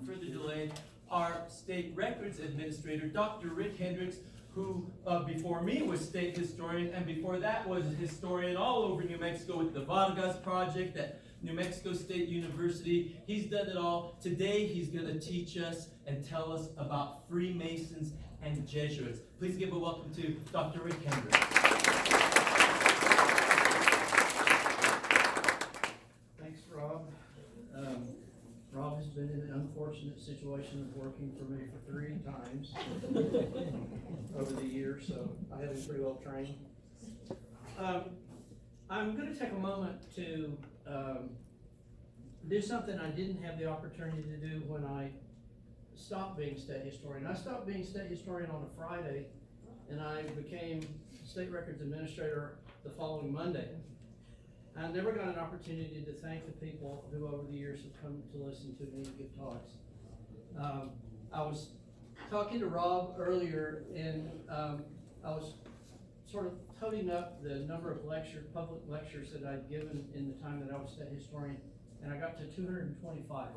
without further delay, our state records administrator, Dr. Rick Hendricks, who before me was state historian, and before that was a historian all over New Mexico with the Vargas Project at New Mexico State University. He's done it all. Today he's going to teach us and tell us about Freemasons and Jesuits. Please give a welcome to Dr. Rick Hendricks. Thanks, Rob. Rob has been in an unfortunate situation of working for me for 3 times over the years, so I have him pretty well trained. I'm going to take a moment to do something I didn't have the opportunity to do when I stopped being state historian. I stopped being state historian on a Friday, and I became state records administrator the following Monday. I never got an opportunity to thank the people who over the years have come to listen to me and give talks. I was talking to Rob earlier, and I was sort of toting up the number of public lectures that I'd given in the time that I was state historian, and I got to 225.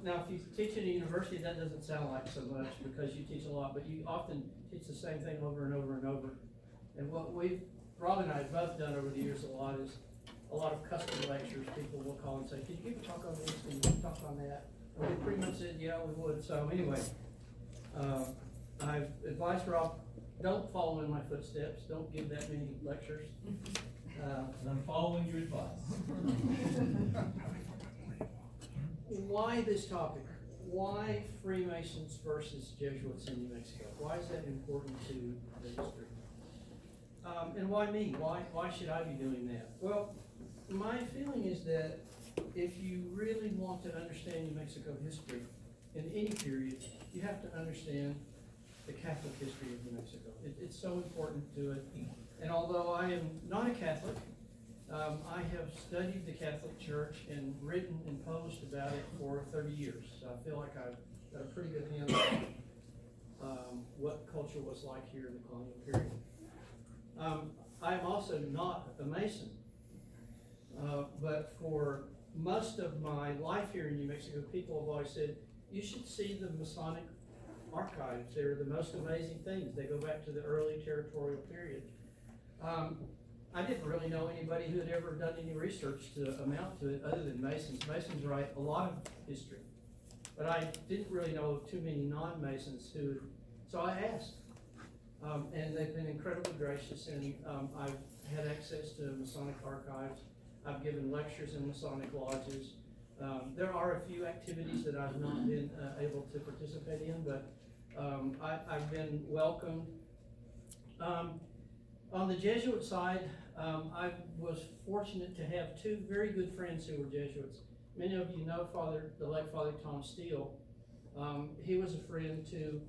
Now, if you teach at a university, that doesn't sound like so much because you teach a lot, but you often teach the same thing over and over and over. And what Rob and I have both done over the years a lot is a lot of custom lectures. People will call and say, "Can you give a talk on this? Can you give a talk on that?" And we pretty much said, "Yeah, we would." So anyway, I've advised Rob, don't follow in my footsteps. Don't give that many lectures. And I'm following your advice. Why this topic? Why Freemasons versus Jesuits in New Mexico? Why is that important to the history? And why me? Why should I be doing that? Well, my feeling is that if you really want to understand New Mexico history in any period, you have to understand the Catholic history of New Mexico. It's so important to it. And although I am not a Catholic, I have studied the Catholic Church and written and published about it for 30 years. So I feel like I've got a pretty good handle on what culture was like here in the colonial period. I am also not a Mason, but for most of my life here in New Mexico, people have always said, you should see the Masonic archives. They're the most amazing things. They go back to the early territorial period. I didn't really know anybody who had ever done any research to amount to it other than Masons. Masons write a lot of history, but I didn't really know too many non-Masons so I asked. And they've been incredibly gracious, and I've had access to Masonic archives. I've given lectures in Masonic lodges. There are a few activities that I've not been able to participate in, but I've been welcomed. On the Jesuit side, I was fortunate to have 2 very good friends who were Jesuits. Many of you know the late Father Tom Steele. He was a friend to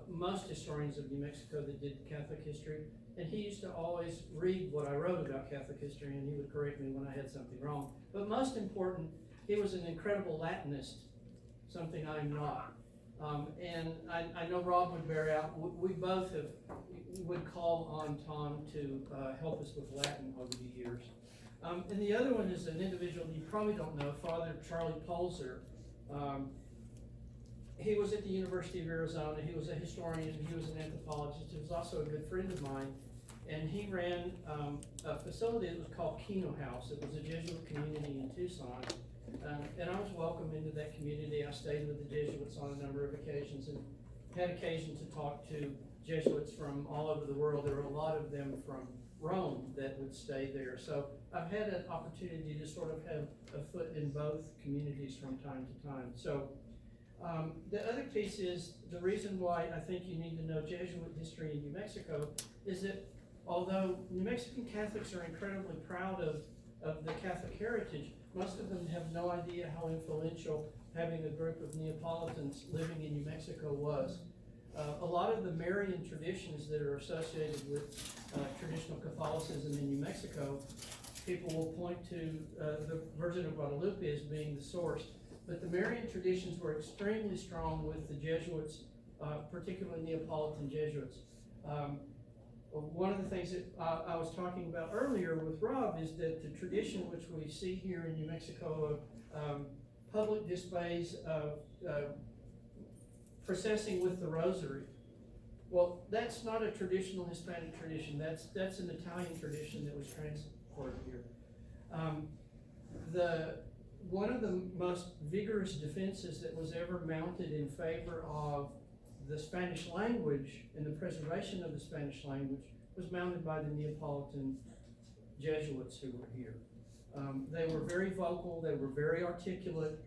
most historians of New Mexico that did Catholic history, and he used to always read what I wrote about Catholic history, and he would correct me when I had something wrong. But most important, he was an incredible Latinist, something I'm not. And I know Rob would bear out. We both would call on Tom to help us with Latin over the years. And the other one is an individual you probably don't know, Father Charlie Polzer. He was at the University of Arizona. He was a historian. He was an anthropologist. He was also a good friend of mine. And he ran a facility that was called Kino House. It was a Jesuit community in Tucson. And I was welcomed into that community. I stayed with the Jesuits on a number of occasions and had occasion to talk to Jesuits from all over the world. There were a lot of them from Rome that would stay there. So I've had an opportunity to sort of have a foot in both communities from time to time. So the other piece is the reason why I think you need to know Jesuit history in New Mexico is that although New Mexican Catholics are incredibly proud of the Catholic heritage, most of them have no idea how influential having a group of Neapolitans living in New Mexico was. A lot of the Marian traditions that are associated with traditional Catholicism in New Mexico, people will point to the Virgin of Guadalupe as being the source. But the Marian traditions were extremely strong with the Jesuits, particularly Neapolitan Jesuits. One of the things that I was talking about earlier with Rob is that the tradition which we see here in New Mexico of public displays of processing with the rosary. Well, that's not a traditional Hispanic tradition. That's an Italian tradition that was transported here. One of the most vigorous defenses that was ever mounted in favor of the Spanish language and the preservation of the Spanish language was mounted by the Neapolitan Jesuits who were here. They were very vocal, they were very articulate,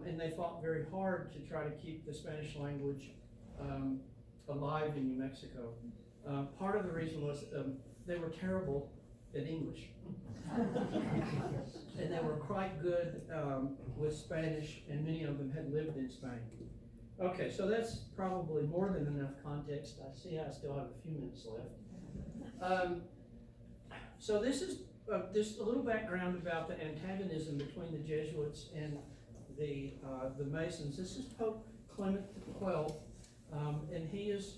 and they fought very hard to try to keep the Spanish language alive in New Mexico. Part of the reason was they were terrible at English. And they were quite good with Spanish, and many of them had lived in Spain. Okay, so that's probably more than enough context. I see I still have a few minutes left. So this is just a little background about the antagonism between the Jesuits and the Masons. This is Pope Clement XII, and he is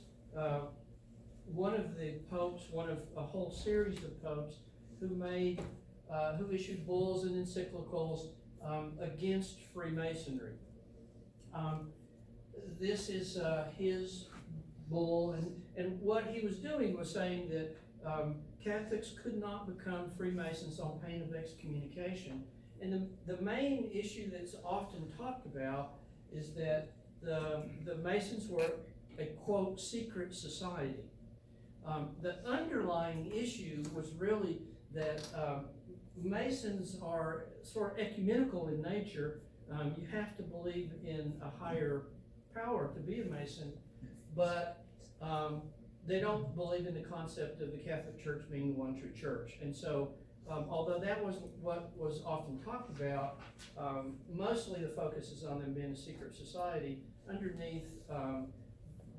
one of the popes, one of a whole series of popes who issued bulls and encyclicals against Freemasonry. This is his bull, and what he was doing was saying that Catholics could not become Freemasons on pain of excommunication. And the main issue that's often talked about is that the Masons were a, quote, secret society. The underlying issue was really that Masons are sort of ecumenical in nature. You have to believe in a higher power to be a Mason, but they don't believe in the concept of the Catholic Church being the one true church. And so, although that wasn't what was often talked about, mostly the focus is on them being a secret society. Underneath,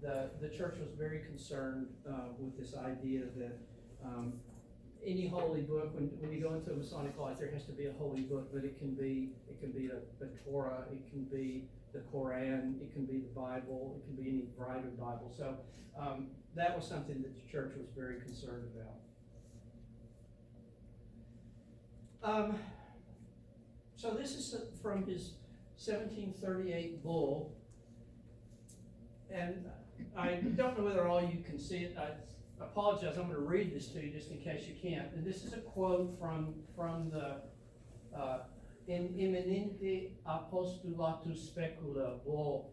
the church was very concerned with this idea that any holy book, when you go into a Masonic life, there has to be a holy book, but it can be a Torah, it can be the Koran, it can be the Bible, it can be any variety of Bible. So that was something that the church was very concerned about. So this is from his 1738 bull, and I don't know whether all you can see it. I apologize, I'm going to read this to you just in case you can't. And this is a quote from the in imminente apostulatus specula bull.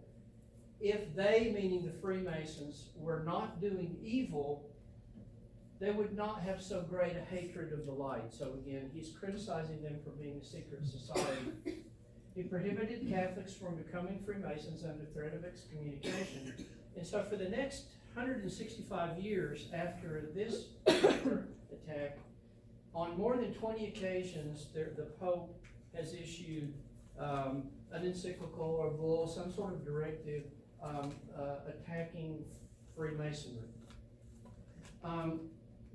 If they, meaning the Freemasons, were not doing evil, they would not have so great a hatred of the light. So again, he's criticizing them for being a secret society. He prohibited Catholics from becoming Freemasons under threat of excommunication. And so for the next 165 years after this attack, on more than 20 occasions, the Pope has issued an encyclical or bull, some sort of directive attacking Freemasonry.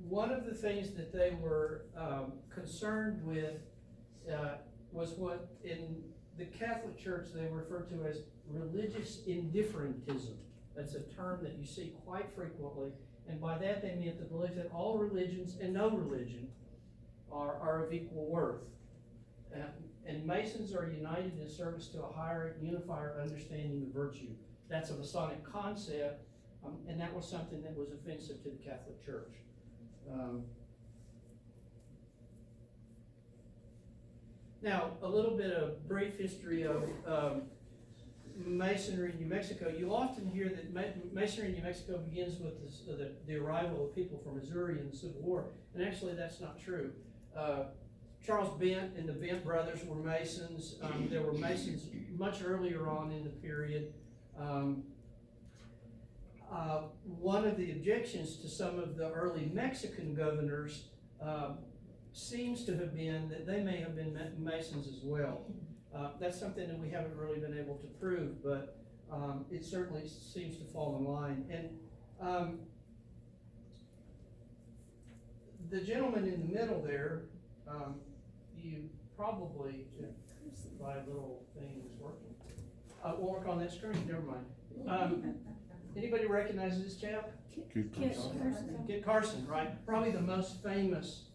One of the things that they were concerned with was what in the Catholic Church they refer to as religious indifferentism. That's a term that you see quite frequently, and by that they meant the belief that all religions and no religion are of equal worth. And Masons are united in service to a higher unifier understanding of virtue. That's a Masonic concept, and that was something that was offensive to the Catholic Church. Now, a little bit of brief history of Masonry in New Mexico. You often hear that Masonry in New Mexico begins with the arrival of people from Missouri in the Civil War, and actually that's not true. Charles Bent and the Bent brothers were Masons. There were Masons much earlier on in the period. One of the objections to some of the early Mexican governors seems to have been that they may have been Masons as well. That's something that we haven't really been able to prove, but it certainly seems to fall in line. And the gentleman in the middle there, you probably, my little thing is working. Won't work on that screen, never mind. Anybody recognize this chap? Kit Carson, right? Probably the most famous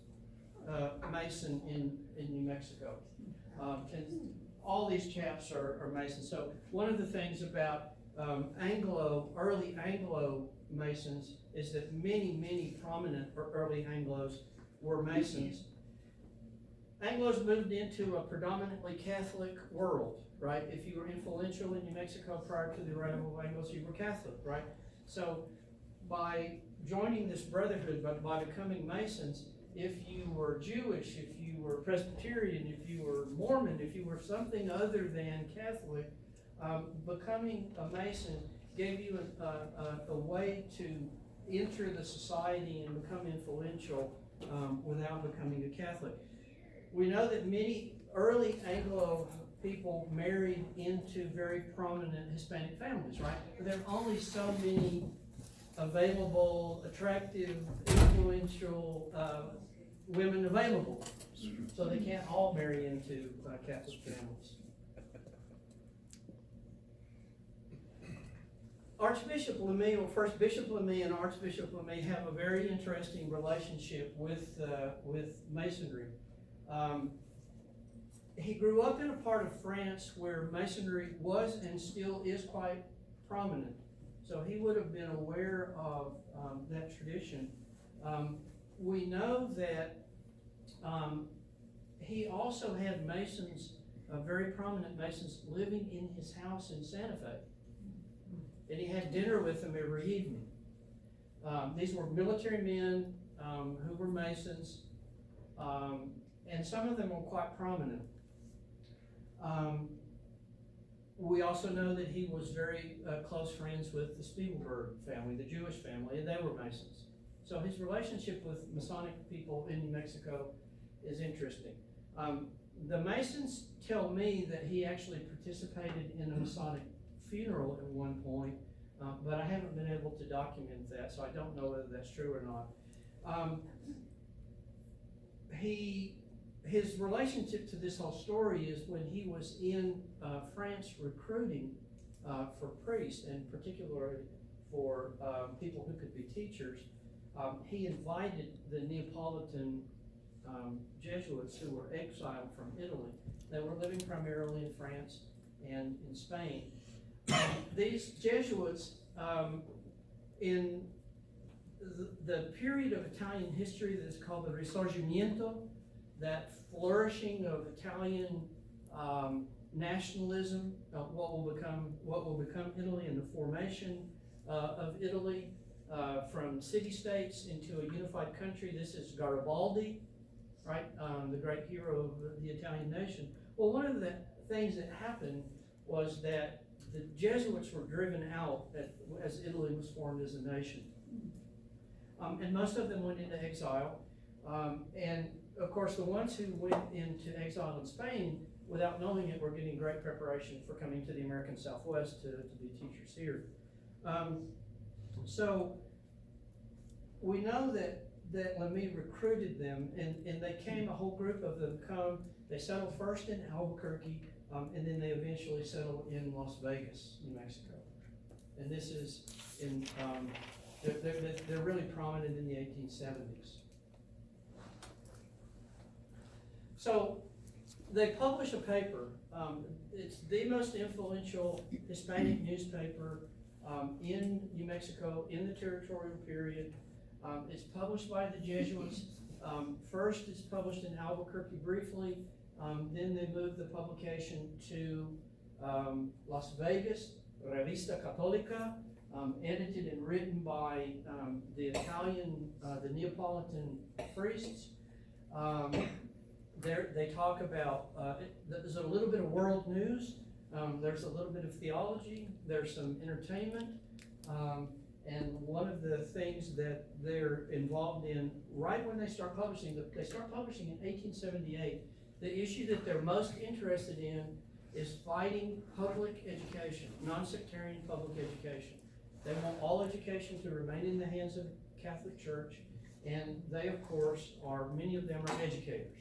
Mason in New Mexico. And all these chaps are Masons. So one of the things about early Anglo Masons is that many prominent early Anglos were Masons. Anglos moved into a predominantly Catholic world, right? If you were influential in New Mexico prior to the arrival of Anglos, you were Catholic, right? So by joining this brotherhood, by becoming Masons, if you were Jewish, if you were Presbyterian, if you were Mormon, if you were something other than Catholic, becoming a Mason gave you a way to enter the society and become influential without becoming a Catholic. We know that many early Anglo people married into very prominent Hispanic families, right? But there are only so many available, attractive, influential women available. So they can't all marry into Catholic families. Archbishop LeMay, or First Bishop LeMay and Archbishop LeMay have a very interesting relationship with Masonry. He grew up in a part of France where Masonry was and still is quite prominent. So he would have been aware of that tradition. We know that he also had Masons, very prominent Masons, living in his house in Santa Fe. And he had dinner with them every evening. These were military men who were Masons, and some of them were quite prominent. We also know that he was very close friends with the Spielberg family, the Jewish family, and they were Masons. So his relationship with Masonic people in New Mexico is interesting. The Masons tell me that he actually participated in a Masonic funeral at one point, but I haven't been able to document that, so I don't know whether that's true or not. His relationship to this whole story is when he was in France recruiting for priests, and particularly for people who could be teachers. He invited the Neapolitan Jesuits who were exiled from Italy. They were living primarily in France and in Spain. These Jesuits, in the period of Italian history that is called the Risorgimento, that flourishing of Italian nationalism, what will become Italy, and the formation of Italy from city-states into a unified country. This is Garibaldi, right? The great hero of the Italian nation. Well, one of the things that happened was that the Jesuits were driven out as Italy was formed as a nation. And most of them went into exile. And of course, the ones who went into exile in Spain, without knowing it, were getting great preparation for coming to the American Southwest to be teachers here. So we know that LeMay recruited them, and they came, a whole group of them come. They settled first in Albuquerque, and then they eventually settled in Las Vegas, New Mexico. And this is in, they're really prominent in the 1870s. So they publish a paper. It's the most influential Hispanic newspaper in New Mexico in the territorial period. It's published by the Jesuits. First, it's published in Albuquerque briefly. Then they moved the publication to Las Vegas, Revista Católica, edited and written by the Italian, the Neapolitan priests. They talk about, there's a little bit of world news, there's a little bit of theology, there's some entertainment, and one of the things that they're involved in right when they start publishing, they start publishing in 1878. The issue that they're most interested in is fighting public education, non-sectarian public education. They want all education to remain in the hands of the Catholic Church, and they, of course, many of them are educators.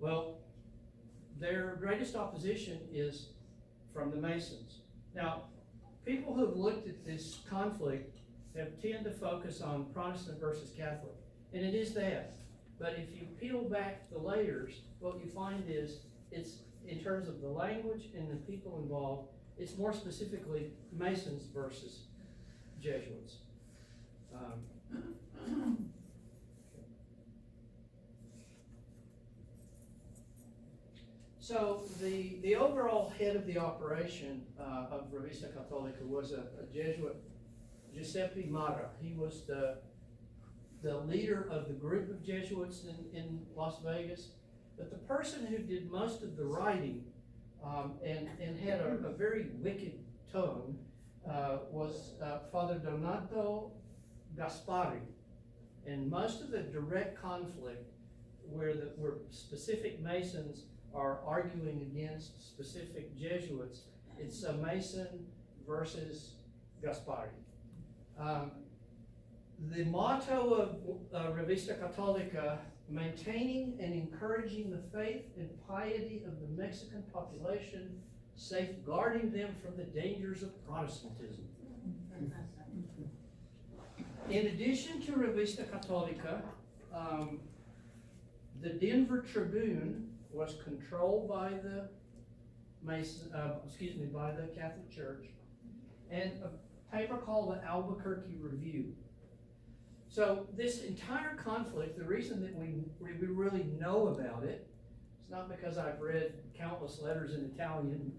Well, their greatest opposition is from the Masons. Now, people who have looked at this conflict tend to focus on Protestant versus Catholic, and it is that. But if you peel back the layers, what you find is it's in terms of the language and the people involved, it's more specifically Masons versus Jesuits. So the overall head of the operation of Revista Católica was a Jesuit, Giuseppe Mara. He was the leader of the group of Jesuits in Las Vegas. But the person who did most of the writing and had a very wicked tongue was Father Donato Gaspari. And most of the direct conflict where specific Masons are arguing against specific Jesuits, it's a Mason versus Gaspari. The motto of Revista Católica, maintaining and encouraging the faith and piety of the Mexican population, safeguarding them from the dangers of Protestantism. In addition to Revista Católica, the Denver Tribune was controlled by the by the Catholic Church, and a paper called the Albuquerque Review. So this entire conflict, the reason that we really know about it, it's not because I've read countless letters in Italian,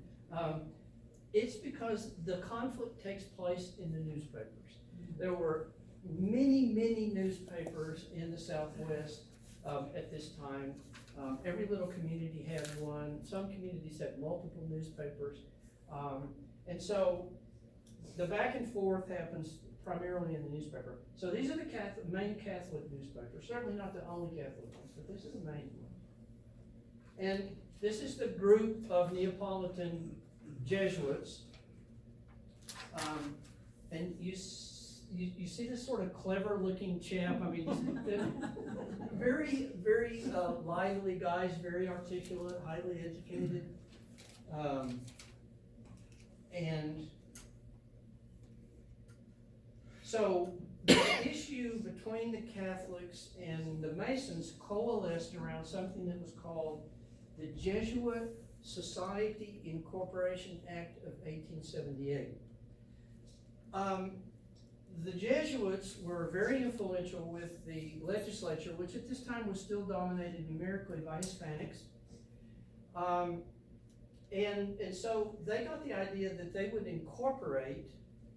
it's because the conflict takes place in the newspapers. There were many newspapers in the Southwest at this time. Every little community had one. Some communities had multiple newspapers. And so the back and forth happens primarily in the newspaper. So these are the main Catholic newspapers. Certainly not the only Catholic ones, but this is the main one. And this is the group of Neapolitan Jesuits. And you see this sort of clever looking chap. I mean, very lively guys, very articulate, highly educated. And so the issue between the Catholics and the Masons coalesced around something that was called the Jesuit Society Incorporation Act of 1878. The Jesuits were very influential with the legislature, which at this time was still dominated numerically by Hispanics. And so they got the idea that they would incorporate,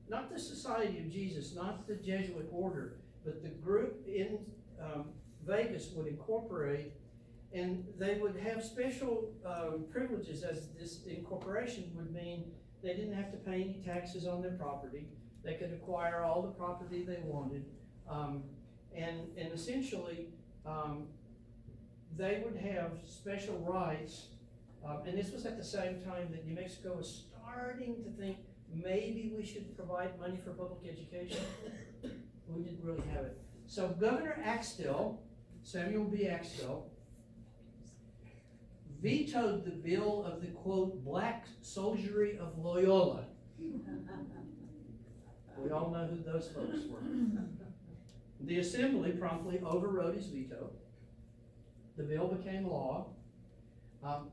not the Society of Jesus, not the Jesuit order, but the group in Vegas would incorporate, and they would have special privileges, as this incorporation would mean they didn't have to pay any taxes on their property. They could acquire all the property they wanted, and essentially they would have special rights. And this was at the same time that New Mexico was starting to think maybe we should provide money for public education. We didn't really have it. So Governor Axtell, Samuel B. Axtell, vetoed the bill of the, quote, Black Soldiery of Loyola. We all know who those folks were. The Assembly promptly overrode his veto. The bill became law.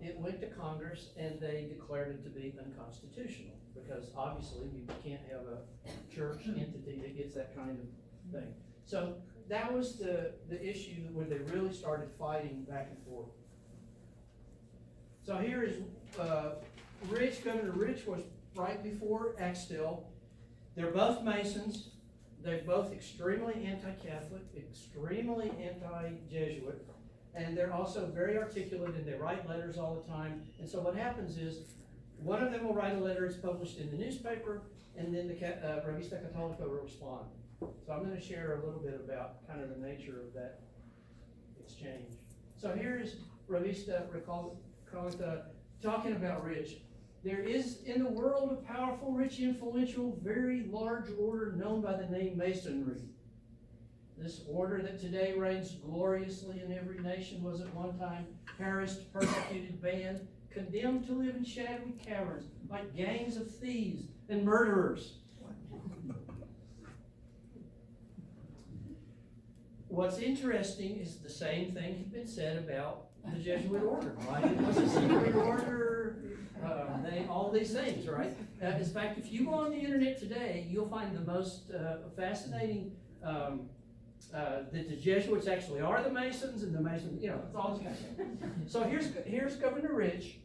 It went to Congress, and they declared it to be unconstitutional, because obviously you can't have a church entity that gets that kind of thing. So that was the issue where they really started fighting back and forth. So here is Rich. Governor Rich was right before Axtell. They're both Masons. They're both extremely anti-Catholic, extremely anti-Jesuit, and they're also very articulate, and they write letters all the time. And so what happens is, one of them will write a letter, it's published in the newspaper, and then the Revista Católica will respond. So I'm going to share a little bit about kind of the nature of that exchange. So here is Revista Católica talking about Rich. There is in the world a powerful, rich, influential, very large order known by the name Masonry. This order that today reigns gloriously in every nation was at one time harassed, persecuted, banned, condemned to live in shadowy caverns like gangs of thieves and murderers. What's interesting is the same thing had been said about the Jesuit order, right? It was a secret order, all these things, right? In fact, if you go on the internet today, you'll find the most fascinating, that the Jesuits actually are the Masons, and the Masons, it's all this kind of stuff. So here's Governor Rich.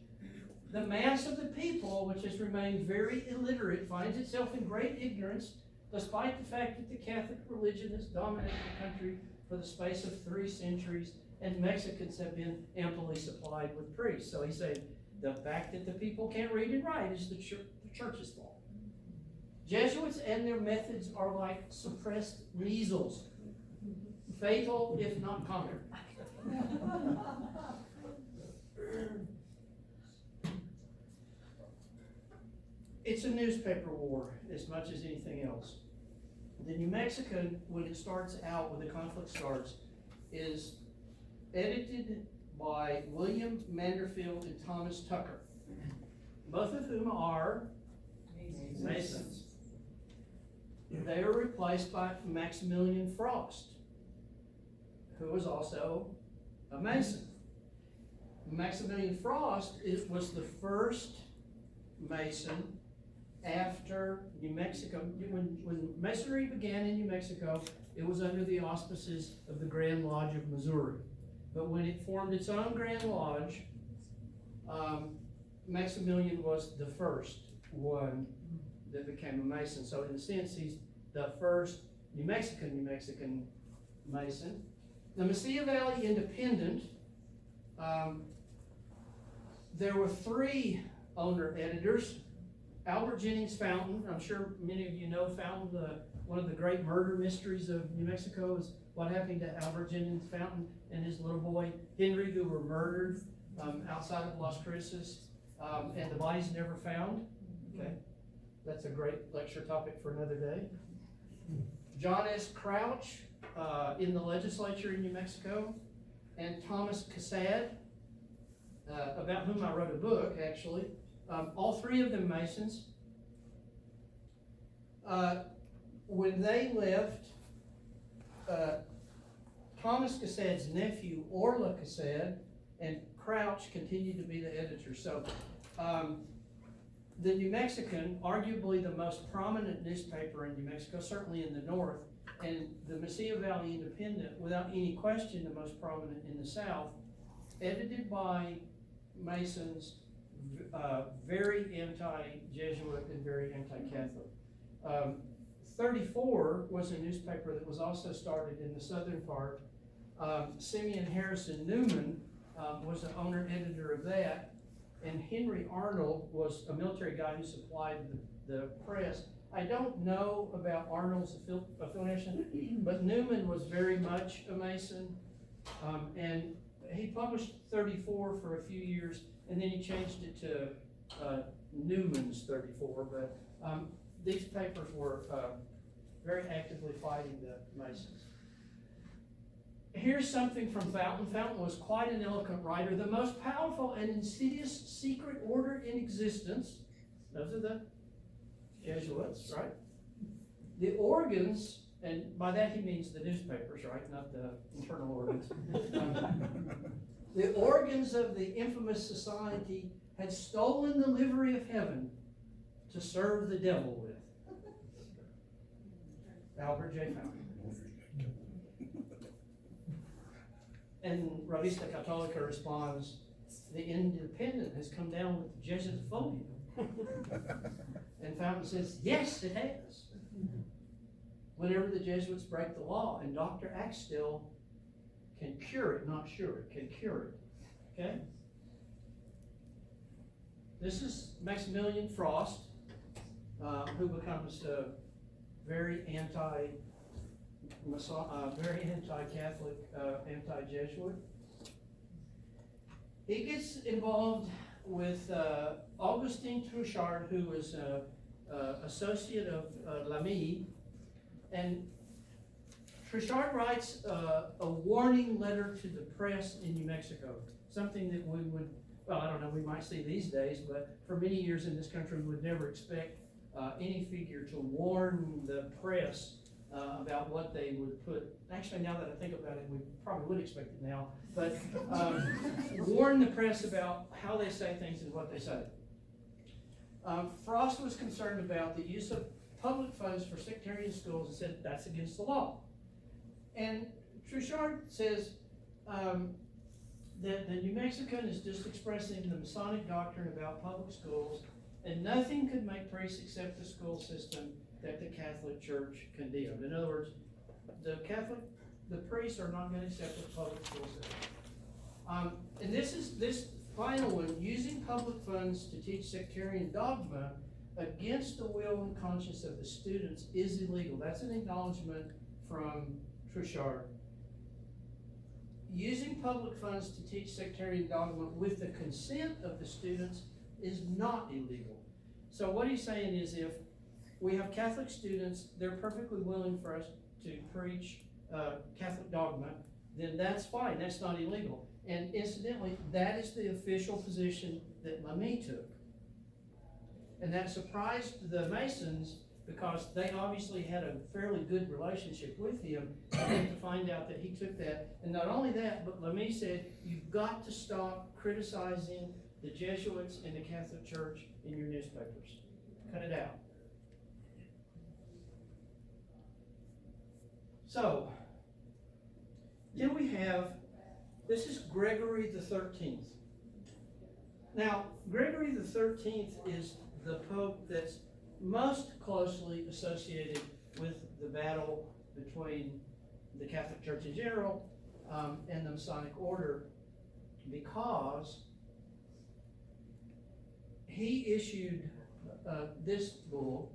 The mass of the people, which has remained very illiterate, finds itself in great ignorance, despite the fact that the Catholic religion has dominated the country for the space of 3 centuries, and Mexicans have been amply supplied with priests. So he's saying the fact that the people can't read and write is the church's fault. Jesuits and their methods are like suppressed measles, fatal if not conquered. It's a newspaper war as much as anything else. The New Mexican, when it starts out, when the conflict starts, is edited by William Manderfield and Thomas Tucker, both of whom are Masons. They are replaced by Maximilian Frost, who was also a Mason. Maximilian Frost was the first Mason after New Mexico. When Masonry began in New Mexico, it was under the auspices of the Grand Lodge of Missouri. But when it formed its own Grand Lodge, Maximilian was the first one that became a Mason. So in a sense, he's the first New Mexican Mason. The Mesilla Valley Independent, there were 3 owner-editors. Albert Jennings Fountain, I'm sure many of you know Fountain, one of the great murder mysteries of New Mexico is what happened to Albert Jennings Fountain and his little boy Henry, who were murdered outside of Las Cruces, and the bodies never found. Okay, that's a great lecture topic for another day. John S. Crouch in the legislature in New Mexico, and Thomas Cassad, about whom I wrote a book, actually. All 3 of them Masons. When they left, Thomas Cassad's nephew, Orla Cassad, and Crouch continued to be the editor. So the New Mexican, arguably the most prominent newspaper in New Mexico, certainly in the north, and the Mesilla Valley Independent, without any question, the most prominent in the south, edited by Masons, very anti-Jesuit and very anti-Catholic. 34 was a newspaper that was also started in the southern part. Simeon Harrison Newman was the owner-editor of that, and Henry Arnold was a military guy who supplied the press. I don't know about Arnold's affiliation, but Newman was very much a Mason, and he published 34 for a few years, and then he changed it to Newman's 34, but these papers were very actively fighting the Masons. Here's something from Fountain. Fountain was quite an eloquent writer. The most powerful and insidious secret order in existence, those are the Jesuits, right? The organs, and by that he means the newspapers, right, not the internal organs. The organs of the infamous society had stolen the livery of heaven to serve the devil with. Albert J. Fountain. And Revista Católica responds, the Independent has come down with the Jesuitophobia. And Fountain says, yes, it has. Whenever the Jesuits break the law, and Dr. Axtell can cure it, not sure it, can cure it. Okay? This is Maximilian Frost, who becomes very very anti-Catholic, anti-Jesuit. He gets involved with Augustin Truchard, who was associate of Lamy, and Truchard writes a warning letter to the press in New Mexico, something that we would, well, I don't know, we might see these days, but for many years in this country, we would never expect any figure to warn the press about what they would put. Actually, now that I think about it, we probably would expect it now, but warn the press about how they say things and what they say. Frost was concerned about the use of public funds for sectarian schools and said that's against the law. And Truchard says that the New Mexican is just expressing the Masonic doctrine about public schools, and nothing could make priests accept the school system that the Catholic Church condemned. In other words, the priests are not going to accept the public school system. And this final one, using public funds to teach sectarian dogma against the will and conscience of the students is illegal. That's an acknowledgement from Truchard. Using public funds to teach sectarian dogma with the consent of the students is not illegal. So what he's saying is, if we have Catholic students, they're perfectly willing for us to preach Catholic dogma, then that's fine, that's not illegal. And incidentally, that is the official position that Lamy took. And that surprised the Masons, because they obviously had a fairly good relationship with him, and then to find out that he took that. And not only that, but Lamy said, you've got to stop criticizing the Jesuits and the Catholic Church in your newspapers. Cut it out. So, then we have, this is Gregory the 13th. Now, Gregory the 13th is the Pope that's most closely associated with the battle between the Catholic Church in general and the Masonic Order, because he issued this bull,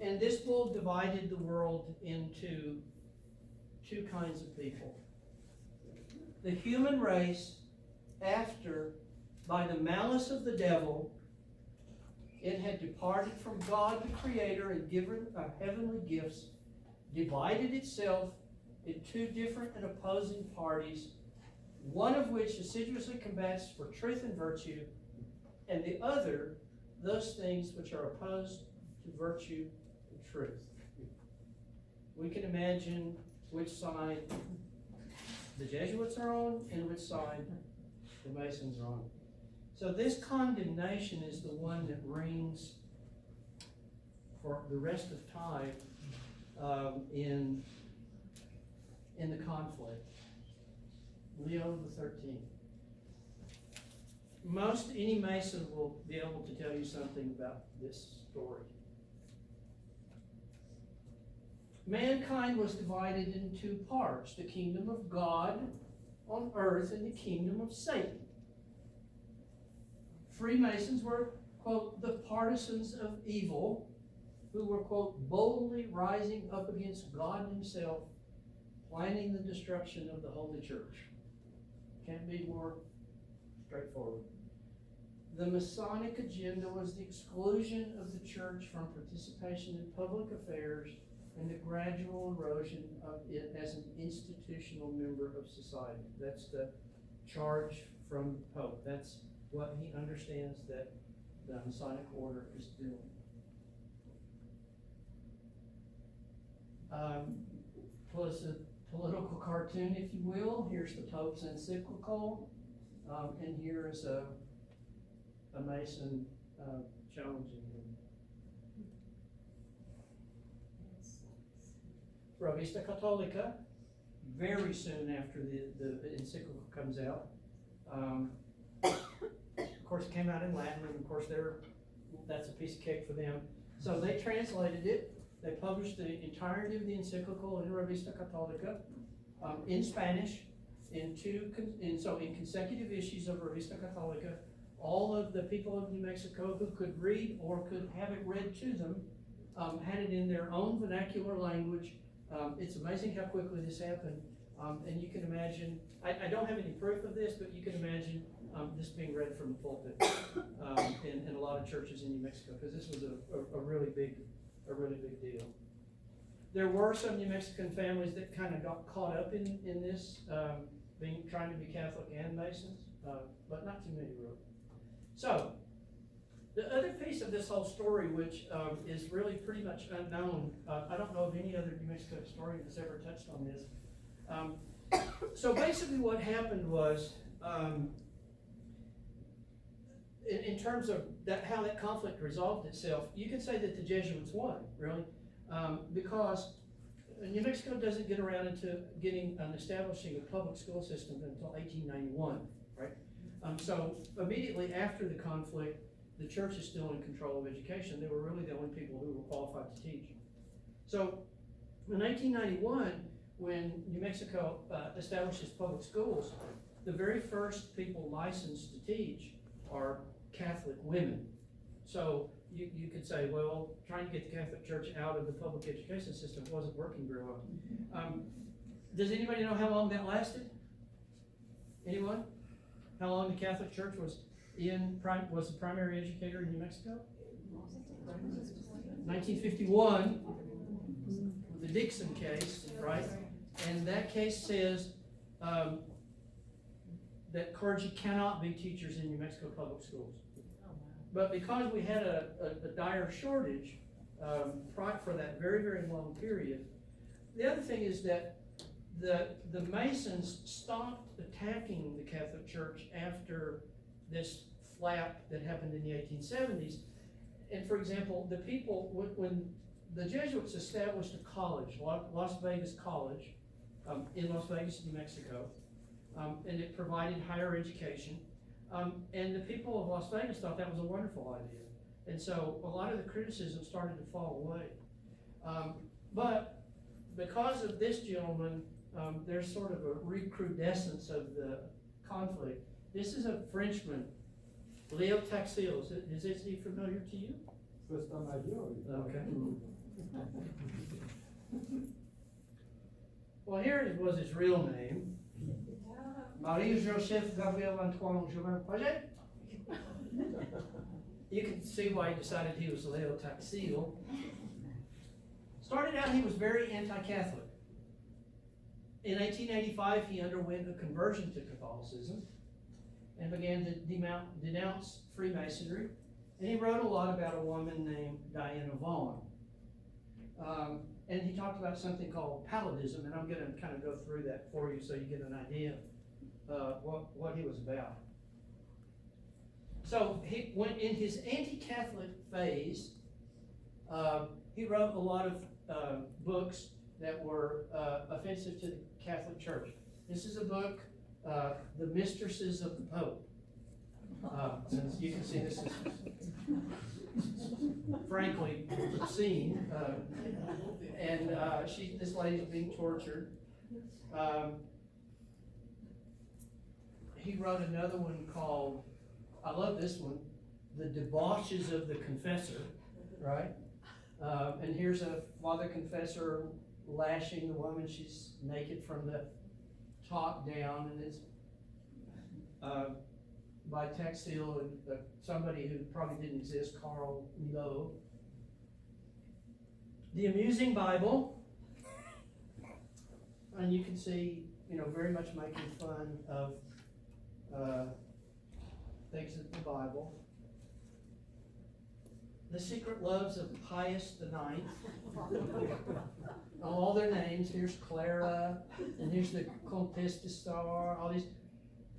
and this bull divided the world into two kinds of people. The human race, after, by the malice of the devil, it had departed from God the Creator and given heavenly gifts, divided itself in two different and opposing parties, one of which assiduously combats for truth and virtue, and the other those things which are opposed to virtue and truth. We can imagine which side the Jesuits are on and which side the Masons are on. So this condemnation is the one that rings for the rest of time in the conflict. Leo the 13th. Most any Mason will be able to tell you something about this story. Mankind was divided into two parts, the kingdom of God on earth and the kingdom of Satan. Freemasons were, quote, the partisans of evil, who were, quote, boldly rising up against God himself, planning the destruction of the Holy Church. Can't be more straightforward. The Masonic agenda was the exclusion of the church from participation in public affairs and the gradual erosion of it as an institutional member of society. That's the charge from the Pope. That's what he understands that the Masonic order is doing. Was a political cartoon, if you will. Here's the Pope's encyclical, and here is a Mason challenging him. Revista Católica, very soon after the encyclical comes out. Of course, it came out in Latin, and of course, that's a piece of cake for them. So they translated it. They published the entirety of the encyclical in Revista Católica in Spanish, in consecutive issues of Revista Católica. All of the people of New Mexico who could read or could have it read to them had it in their own vernacular language. It's amazing how quickly this happened. And you can imagine, I don't have any proof of this, but you can imagine this being read from the pulpit in a lot of churches in New Mexico, because this was a really big deal. There were some New Mexican families that kind of got caught up in this, trying to be Catholic and Masons, but not too many really. So, The other piece of this whole story, which is really pretty much unknown, I don't know of any other New Mexico historian that's ever touched on this. So basically what happened was, in terms of how that conflict resolved itself, you could say that the Jesuits won, really, because New Mexico doesn't get around into establishing a public school system until 1891, right? So immediately after the conflict, the church is still in control of education. They were really the only people who were qualified to teach. So in 1891, when New Mexico establishes public schools, the very first people licensed to teach are Catholic women. So you could say, well, trying to get the Catholic Church out of the public education system wasn't working very well. Does anybody know how long that lasted? Anyone? How long the Catholic Church was the primary educator in New Mexico? 1951, the Dixon case, right? And that case says that clergy cannot be teachers in New Mexico public schools. But because we had a dire shortage for that very, very long period, the other thing is that the Masons stopped attacking the Catholic Church after this flap that happened in the 1870s. And for example, the people, when the Jesuits established a college, Las Vegas College, in Las Vegas, New Mexico, and it provided higher education. And the people of Las Vegas thought that was a wonderful idea. And so a lot of the criticism started to fall away. But because of this gentleman, there's sort of a recrudescence of the conflict. This is a Frenchman, Leo Taxil. Is he familiar to you? First time I hear it. Okay. Well, here was his real name. Marie-Joseph Gabriel Antoine Jouvin Paget. You can see why he decided he was Leo Taxil. Started out, he was very anti-Catholic. In 1885, he underwent a conversion to Catholicism and began to denounce Freemasonry. And he wrote a lot about a woman named Diana Vaughan. And he talked about something called palladism, and I'm going to kind of go through that for you so you get an idea what he was about. So he went in his anti-Catholic phase. He wrote a lot of books that were offensive to the Catholic Church. This is a book, The Mistresses of the Pope. Since you can see this is frankly obscene, and this lady's being tortured. He wrote another one called, I love this one, The Debauches of the Confessor, right? And here's a father confessor lashing the woman. She's naked from the top down, and it's by Taxil and somebody who probably didn't exist, Carl Milo. The Amusing Bible, and you can see, very much making fun of things in the Bible. The Secret Loves of Pius IX. All their names. Here's Clara, and here's the Comtesse de Star. All these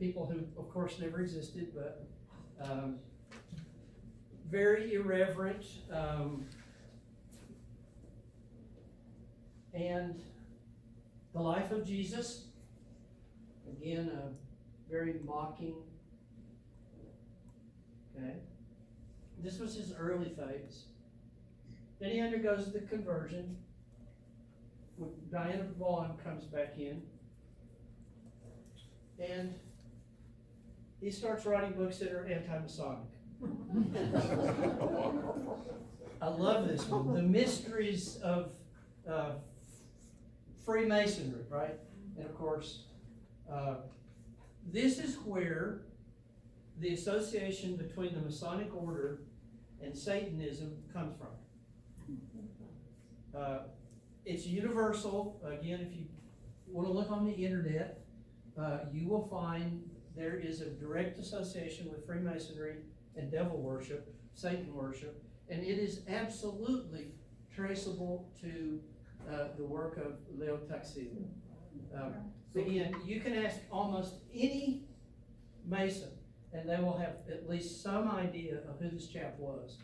people who, of course, never existed, but very irreverent. And The Life of Jesus. Again, very mocking. Okay. This was his early phase. Then he undergoes the conversion. When Diana Vaughan comes back in. And he starts writing books that are anti-Masonic. I love this one. The Mysteries of Freemasonry, right? And of course, this is where the association between the Masonic order and Satanism comes from. It's universal. Again, if you want to look on the internet, you will find there is a direct association with Freemasonry and devil worship, Satan worship, and it is absolutely traceable to the work of Leo Taxil. Again, you can ask almost any Mason, and they will have at least some idea of who this chap was.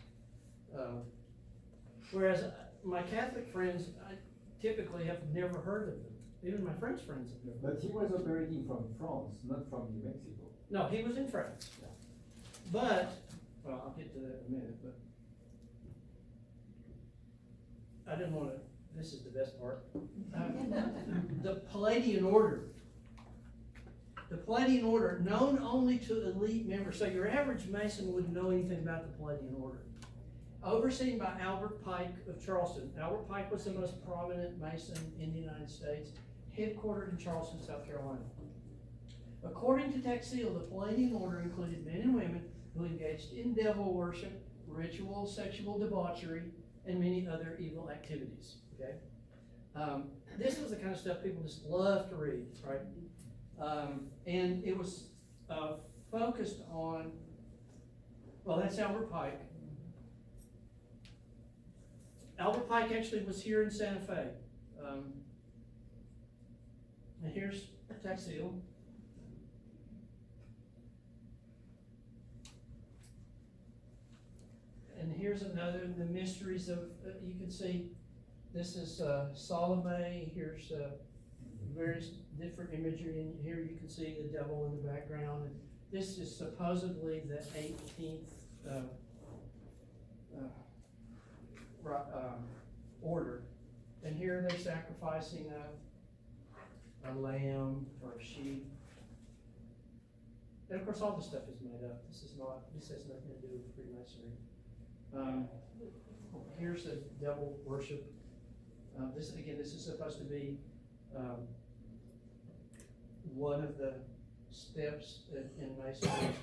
Whereas my Catholic friends, I typically have never heard of them. Even my French friends have never. But he was operating from France, not from New Mexico. No, he was in France. But, well, I'll get to that in a minute, but I didn't want to, this is the best part. The Palladian Order. The Palladian Order, known only to elite members, so your average Mason wouldn't know anything about the Palladian Order. Overseen by Albert Pike of Charleston. Albert Pike was the most prominent Mason in the United States, headquartered in Charleston, South Carolina. According to Taxil, the Palladian Order included men and women who engaged in devil worship, ritual sexual debauchery, and many other evil activities. Okay, this was the kind of stuff people just love to read, right? And it was focused on, well, that's Albert Pike. Albert Pike actually was here in Santa Fe. And here's Taxil. And here's another, the mysteries of, you can see, this is Salome, here's various different imagery, and here you can see the devil in the background. And this is supposedly the 18th order. And here they're sacrificing a lamb or a sheep. And of course all this stuff is made up. This has nothing to do with Freemasonry. Here's the devil worship. This is supposed to be one of the steps in Masonry,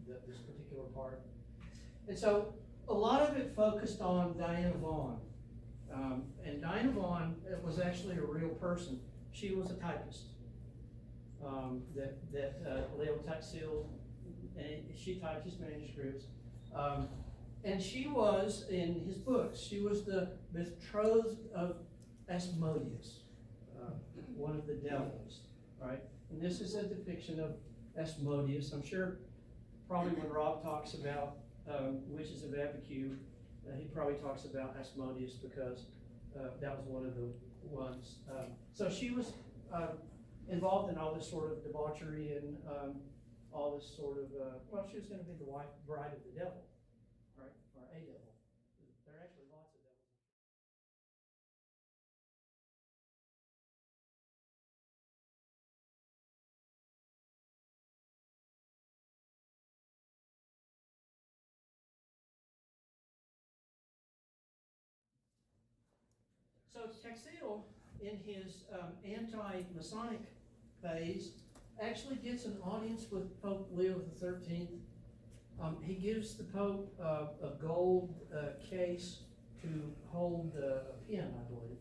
this particular part. And so a lot of it focused on Diana Vaughn. And Diana Vaughn was actually a real person. She was a typist that Leo Taxil, and she typed his manuscripts. And she was, in his books, she was the betrothed of Asmodeus, one of the devils, right? And this is a depiction of Asmodeus. I'm sure probably when Rob talks about witches of Abiquiu, he probably talks about Asmodeus because that was one of the ones. So she was involved in all this sort of debauchery and all this sort of, well, she was going to be the bride of the devil, right? Or a devil. There are actually lots of devils. So Taxil, in his anti-Masonic phase, actually gets an audience with Pope Leo XIII. He gives the Pope a gold case to hold a pen, I believe.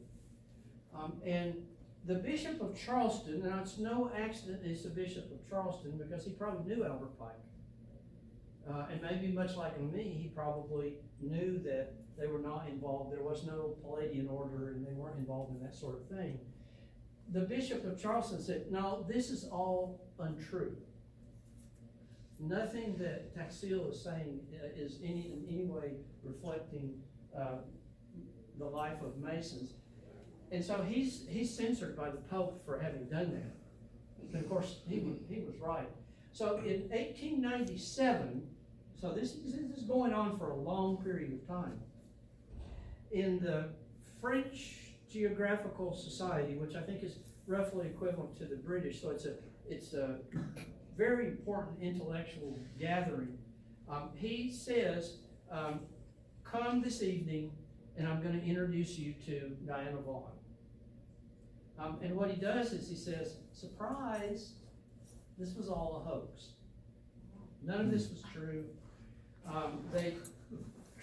And the Bishop of Charleston, now it's no accident he's the Bishop of Charleston because he probably knew Albert Pike. And maybe much like me, he probably knew that they were not involved. There was no Palladian order and they weren't involved in that sort of thing. The Bishop of Charleston said, no, this is all untrue. Nothing that Taxil is saying is in any way reflecting the life of Masons. And so he's censored by the Pope for having done that. And of course, he was right. So in 1897, so this is going on for a long period of time, in the French Geographical Society, which I think is roughly equivalent to the British, so it's a very important intellectual gathering. He says, come this evening and I'm going to introduce you to Diana Vaughn. And what he does is he says, surprise, this was all a hoax. None of this was true. They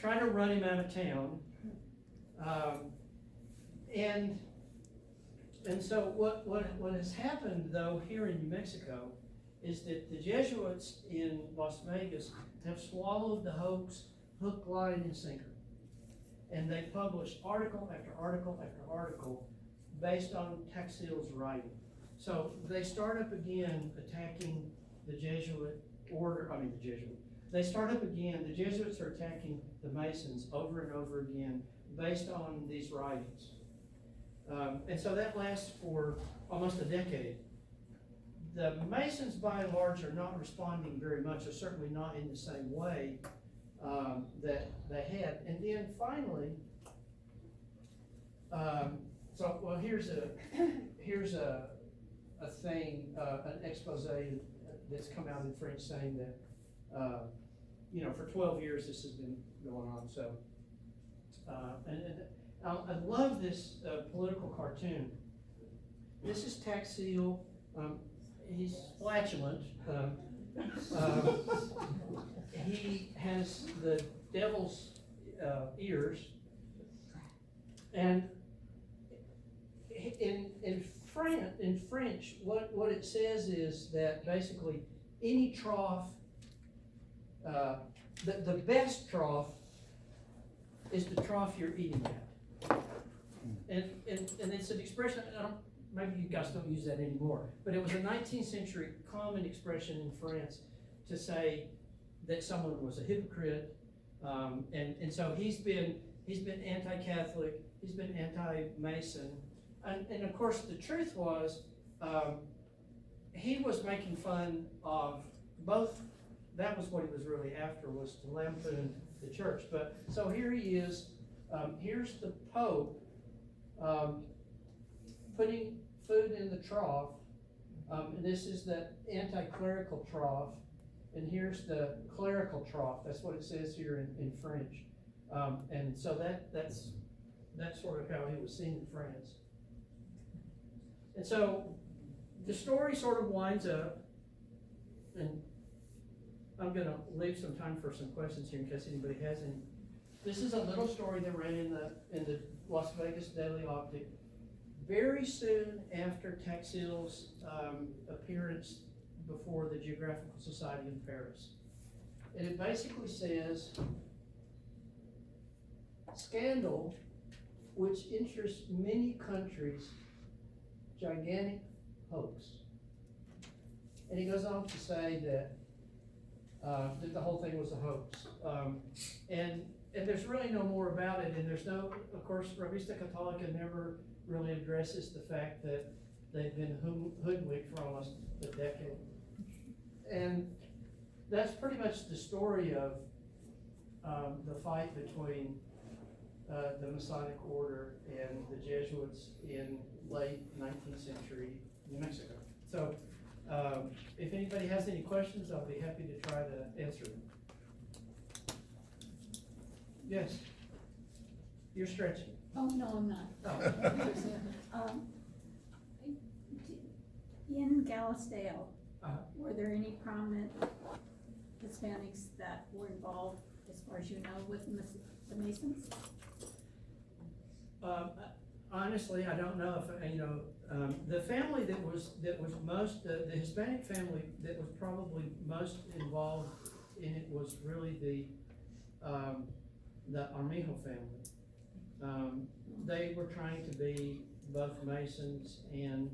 try to run him out of town. And so what has happened though here in New Mexico is that the Jesuits in Las Vegas have swallowed the hoax hook, line, and sinker. And they published article after article after article based on Taxil's writing. So they start up again attacking the Jesuit order, they start up again, the Jesuits are attacking the Masons over and over again based on these writings. And so that lasts for almost a decade. The Masons, by and large, are not responding very much, or certainly not in the same way that they had. And then finally, here's a thing, an expose that's come out in French saying that, for 12 years this has been going on. So, I love this political cartoon. This is Taxil. He's flatulent. He has the devil's ears, and in French, what it says is that basically any trough, the best trough is the trough you're eating at. And it's an expression, maybe you guys don't use that anymore, but it was a 19th century common expression in France to say that someone was a hypocrite, and so he's been anti-Catholic, he's been anti-Mason, and of course the truth was, he was making fun of both. That was what he was really after, was to lampoon the church. But so here he is. Here's the Pope putting food in the trough. And this is the anti-clerical trough, and here's the clerical trough. That's what it says here in French. And so that's sort of how he was seen in France. And so the story sort of winds up, and I'm going to leave some time for some questions here in case anybody has any. This is a little story that ran in the Las Vegas Daily Optic very soon after Taxil's appearance before the Geographical Society in Paris. And it basically says, scandal which interests many countries, gigantic hoax. And he goes on to say that the whole thing was a hoax. And there's really no more about it, and there's no, of course, Revista Católica never really addresses the fact that they've been hoodwinked for almost a decade. And that's pretty much the story of the fight between the Masonic order and the Jesuits in late 19th century New Mexico. So if anybody has any questions, I'll be happy to try to answer them. Yes? You're stretching. Oh, no, I'm not. Oh. In Galisteo, Uh-huh. were there any prominent Hispanics that were involved, as far as you know, with the Masons? Honestly, I don't know if, the family that was most, the Hispanic family that was probably most involved in it was really the Armijo family. They were trying to be both Masons and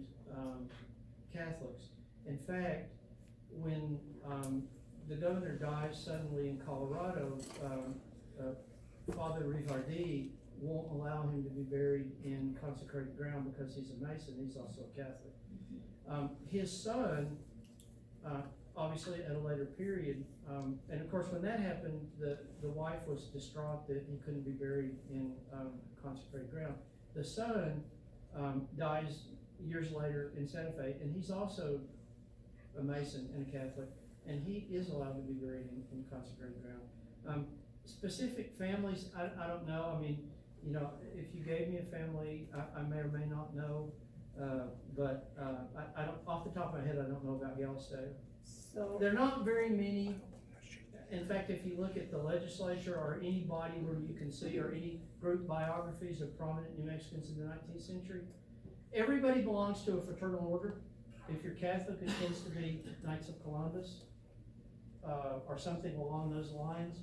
Catholics. In fact, when the governor dies suddenly in Colorado, Father Rivardi won't allow him to be buried in consecrated ground because he's a Mason. He's also a Catholic. His son, obviously at a later period, and of course when that happened, the wife was distraught that he couldn't be buried in consecrated ground. The son dies years later in Santa Fe, and he's also a Mason and a Catholic, and he is allowed to be buried in consecrated ground. Specific families, I don't know. I mean, if you gave me a family, I may or may not know, but I don't, off the top of my head, I don't know about Galisteo. So There are not very many. In fact, if you look at the legislature or any body where you can see, or any group biographies of prominent New Mexicans in the 19th century, everybody belongs to a fraternal order, If you're Catholic, it tends to be Knights of Columbus, or something along those lines.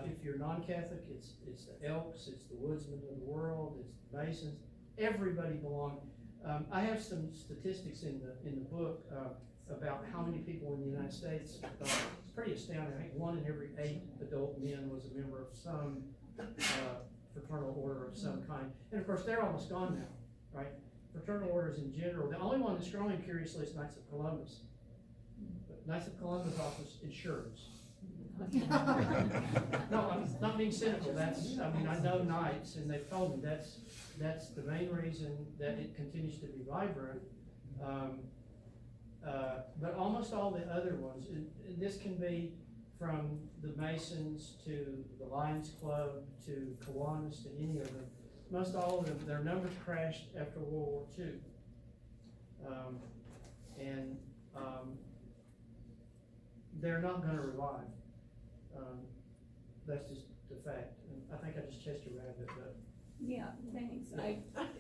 If you're non-Catholic, it's the Elks, it's the Woodsmen of the World, it's the Masons. Everybody belongs. I have some statistics in the book about how many people in the United States. It's pretty astounding. I think 1 in every 8 adult men was a member of some fraternal order of some kind. And of course, they're almost gone now, right? Fraternal orders in general. The only one that's growing, curiously, is Knights of Columbus. But Knights of Columbus offers insurance. No, I'm not being cynical. I know Knights, and they've told me that's the main reason that it continues to be vibrant. But almost all the other ones, and this can be from the Masons to the Lions Club to Kiwanis to any of them. Most all of them, their numbers crashed after World War II. They're not gonna revive. That's just the fact. And I think I just chased a rabbit, but. Yeah, thanks.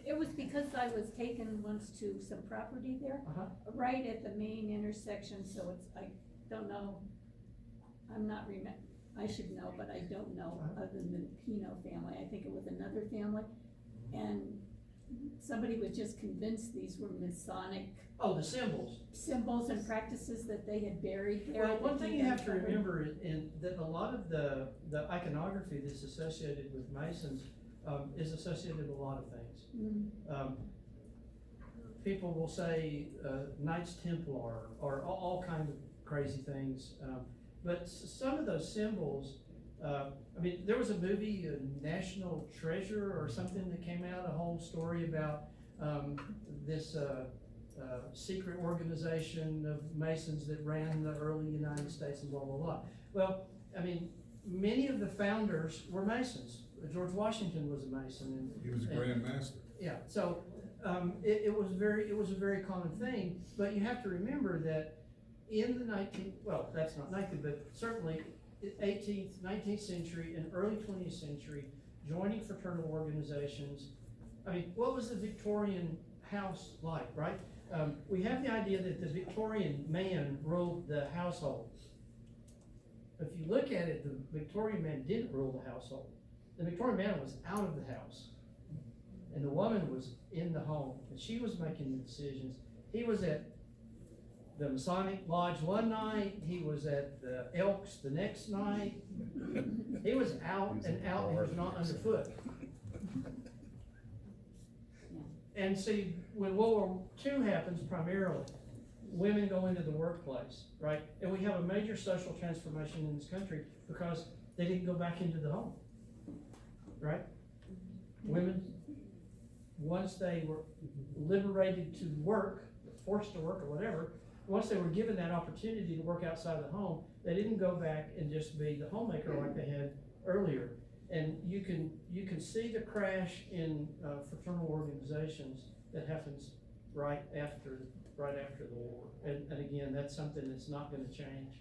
It was because I was taken once to some property there, right at the main intersection, so I don't know. I should know, but I don't know, other than the Pino family. I think it was another family, and somebody was just convinced these were Masonic. Oh, the symbols. Symbols and practices that they had buried there. Well, one thing you have to remember is that a lot of the iconography that's associated with Masons is associated with a lot of things. Mm-hmm. People will say Knights Templar or all kinds of crazy things. But some of those symbols, there was a movie, National Treasure or something that came out, a whole story about this secret organization of Masons that ran the early United States and blah, blah, blah. Well, many of the founders were Masons. George Washington was a Mason. He was a Grand Master. Yeah, so it was a very common thing, but you have to remember that in the 19th, well, that's not 19th, but certainly 18th, 19th century and early 20th century, joining fraternal organizations. What was the Victorian house like, right? We have the idea that the Victorian man ruled the household. If you look at it, the Victorian man didn't rule the household. The Victorian man was out of the house, and the woman was in the home, and she was making the decisions. He was at the Masonic Lodge one night, he was at the Elks the next night. He was out and out, he was not underfoot. And see, when World War II happens, primarily, women go into the workplace, right? And we have a major social transformation in this country because they didn't go back into the home, right? Women, once they were liberated to work, forced to work or whatever, once they were given that opportunity to work outside the home, they didn't go back and just be the homemaker like they had earlier. And you can see the crash in fraternal organizations that happens right after the war. And again, that's something that's not going to change.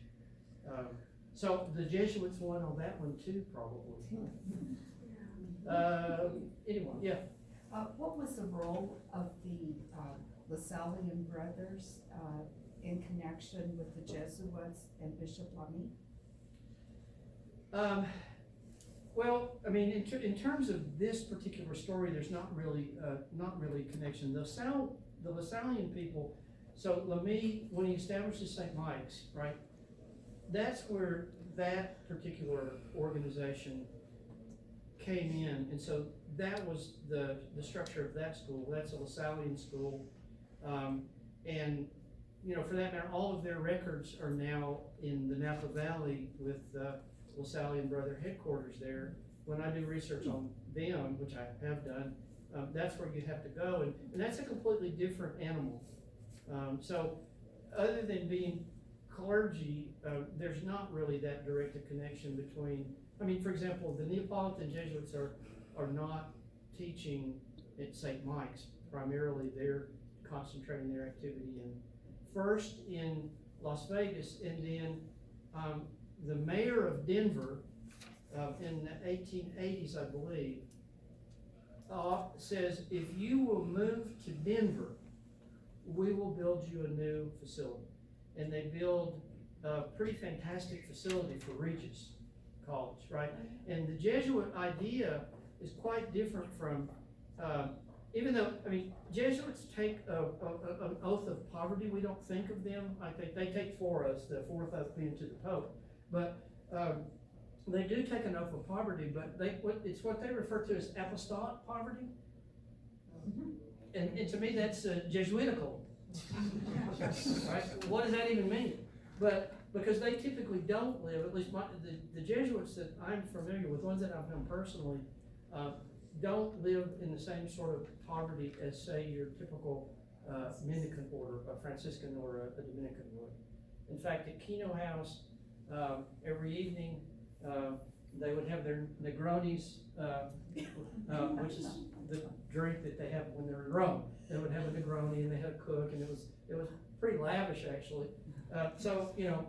So the Jesuits won on that one too, probably. Anyone? Yeah. What was the role of the Lasallian brothers in connection with the Jesuits and Bishop Lamy? Well, in terms of this particular story, there's not really a connection. The Lasallian people. So Lamy, when he established St. Mike's, right? That's where that particular organization came in, and so that was the structure of that school. That's a Lasallian school, and for that matter, all of their records are now in the Napa Valley with the Lasallian Brother headquarters there. When I do research on them, which I have done, that's where you have to go, and that's a completely different animal. So other than being clergy, there's not really that direct a connection between, for example, the Neapolitan Jesuits are not teaching at St. Mike's. Primarily, they're concentrating their activity first in Las Vegas, and then the mayor of Denver in the 1880s, I believe, says if you will move to Denver, we will build you a new facility. And they build a pretty fantastic facility for Regis College, right? And the Jesuit idea is quite different from, even though, I mean, Jesuits take an oath of poverty. We don't think of them, I think they take for us, the fourth oath being to the Pope. But they do take an oath of poverty, but it's what they refer to as apostolic poverty. And to me, that's Jesuitical. Right? What does that even mean? But because they typically don't live, at least the Jesuits that I'm familiar with, ones that I've known personally, don't live in the same sort of poverty as, say, your typical mendicant order, a Franciscan or a Dominican would. In fact, at Kino House, every evening, they would have their Negronis, which is the drink that they have when they're in Rome. They would have a Negroni and they had a cook, and it was pretty lavish actually. So you know,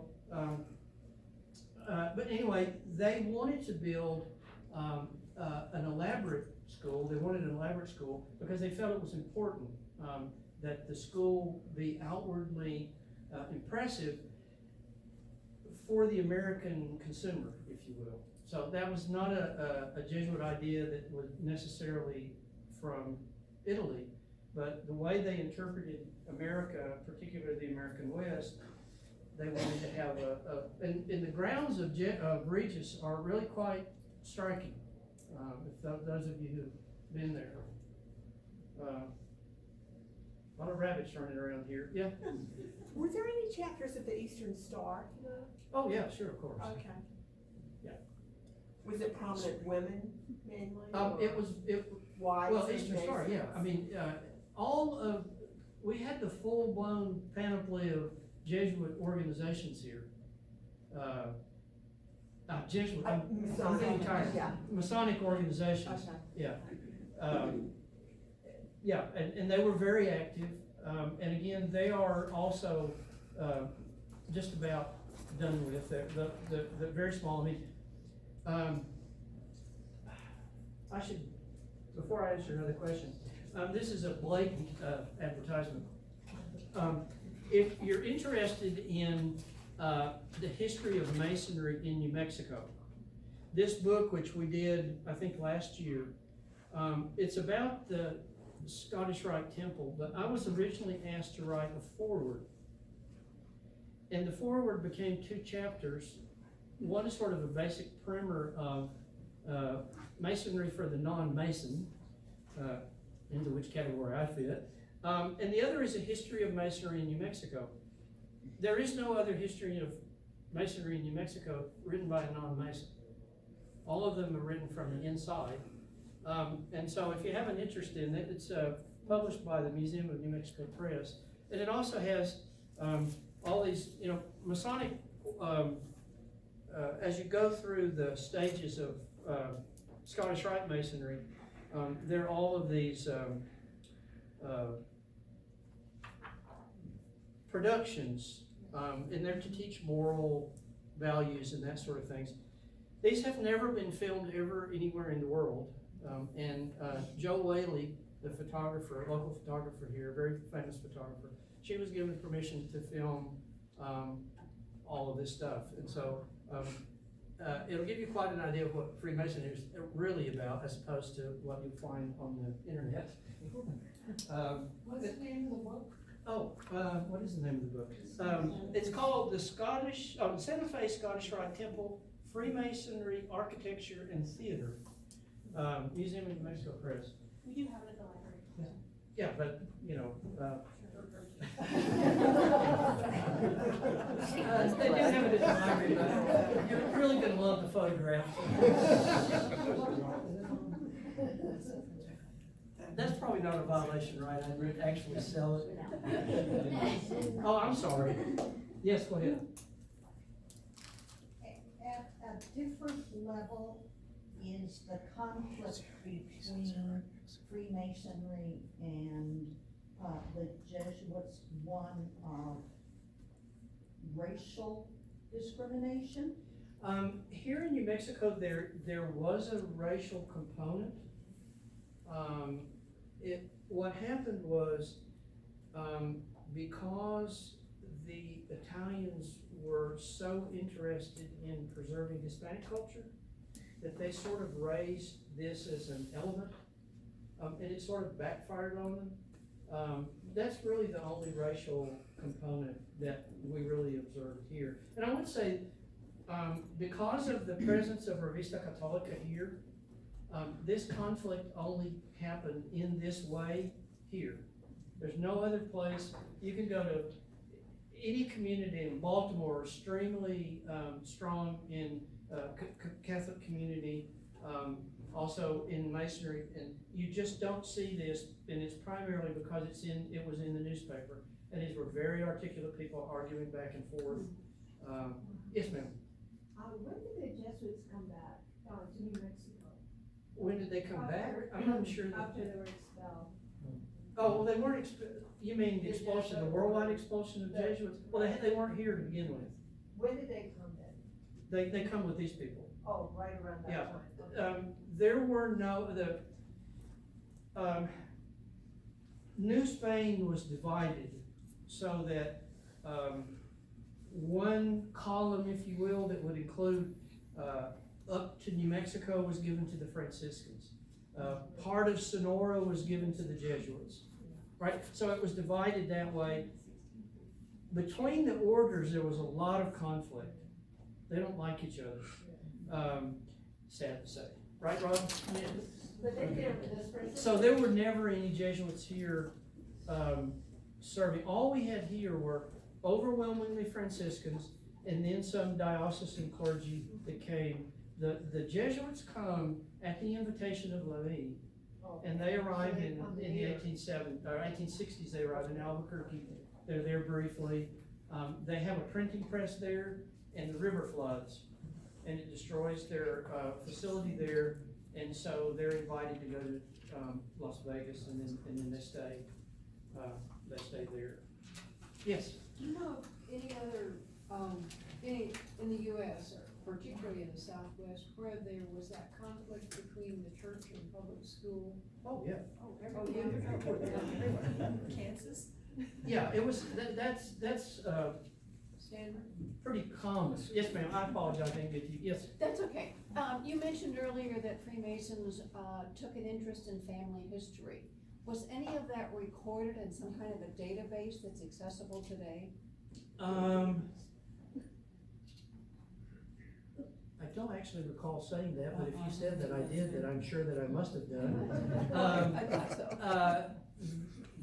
but anyway, they wanted to build an elaborate school. They wanted an elaborate school because they felt it was important that the school be outwardly impressive for the American consumer, if you will. So that was not a Jesuit idea that was necessarily from Italy, but the way they interpreted America, particularly the American West, they wanted to have and the grounds of Regis are really quite striking. If those of you who've been there. A lot of rabbits running around here. Yeah? Were there any chapters of the Eastern Star? Oh, yeah, sure, of course. Okay. Yeah. Was it prominent women mainly? It Wives well, and Eastern Star, Masons? yeah. I mean, we had the full-blown panoply of Jesuit organizations here. Jesuit, I'm getting tired. Yeah. Masonic organizations, Okay. yeah. Yeah, and they were very active. And again, they are also just about done with. They're very small. I mean, I should, before I answer another question, this is a blatant advertisement. If you're interested in the history of Masonry in New Mexico, this book, which we did, I think, last year, it's about the Scottish Rite Temple, but I was originally asked to write a foreword. And the foreword became 2 chapters. One is sort of a basic primer of Masonry for the non-Mason, into which category I fit. And the other is a history of Masonry in New Mexico. There is no other history of Masonry in New Mexico written by a non-Mason. All of them are written from the inside. And so if you have an interest in it, it's published by the Museum of New Mexico Press. And it also has all these, you know, Masonic, as you go through the stages of Scottish Rite Masonry, there are all of these productions, and they're to teach moral values and that sort of things. These have never been filmed ever anywhere in the world. And Joe Whaley, the photographer, local photographer here, a very famous photographer, she was given permission to film all of this stuff. And so it'll give you quite an idea of what Freemasonry is really about, as opposed to what you find on the internet. What's the name of the book? What is the name of the book? It's called the Santa Fe Scottish Rite Temple, Freemasonry, Architecture, and Theater. Museum of New Mexico Press. We do have it at the library. Yeah, but, you know, they do have it at the library, but you're really gonna love the photograph. That's probably not a violation, right? I would actually sell it. Oh, I'm sorry. Yes, go ahead. At a different level is the conflict between Freemasonry and the Jesuits one of racial discrimination? Here in New Mexico, there was a racial component. What happened was because the Italians were so interested in preserving Hispanic culture that they sort of raised this as an element, and it sort of backfired on them. That's really the only racial component that we really observed here. And I would say, because of the presence of Revista Católica here, this conflict only happened in this way here. There's no other place. You can go to any community in Baltimore, extremely strong in Catholic community, also in Masonry, and you just don't see this, and it's primarily because it was in the newspaper, and these were very articulate people arguing back and forth. Yes, ma'am. When did the Jesuits come back to New Mexico? When did they come back? I'm not sure. After they were expelled. Oh, well, they weren't, you mean the expulsion, the worldwide expulsion of Jesuits? Well, they weren't here to begin with. When did they come then? They come with these people. Oh, right around Yeah. that time. There were New Spain was divided so that, one column, if you will, that would include, up to New Mexico was given to the Franciscans. Part of Sonora was given to the Jesuits, right? So it was divided that way. Between the orders, there was a lot of conflict. They don't like each other. Sad to say, right, Rob? But they did this. So there were never any Jesuits here serving. All we had here were overwhelmingly Franciscans, and then some diocesan clergy that came. The Jesuits come at the invitation of Lemay, and they arrived in the 1860s. They arrived in Albuquerque. They're there briefly. They have a printing press there, and the river floods, and it destroys their facility there, and so they're invited to go to Las Vegas, and then they stay there. Yes. Do you know of any other, any in the US, or particularly in the Southwest, where there was that conflict between the church and public school? Oh, yeah. Oh, everywhere. Kansas? Yeah, it was, that's Standard? pretty common. Yes, ma'am, I apologize, I didn't get you, yes. That's okay. You mentioned earlier that Freemasons took an interest in family history. Was any of that recorded in some kind of a database that's accessible today? I don't actually recall saying that, but if you said that I did, then I'm sure that I must have done. I thought so.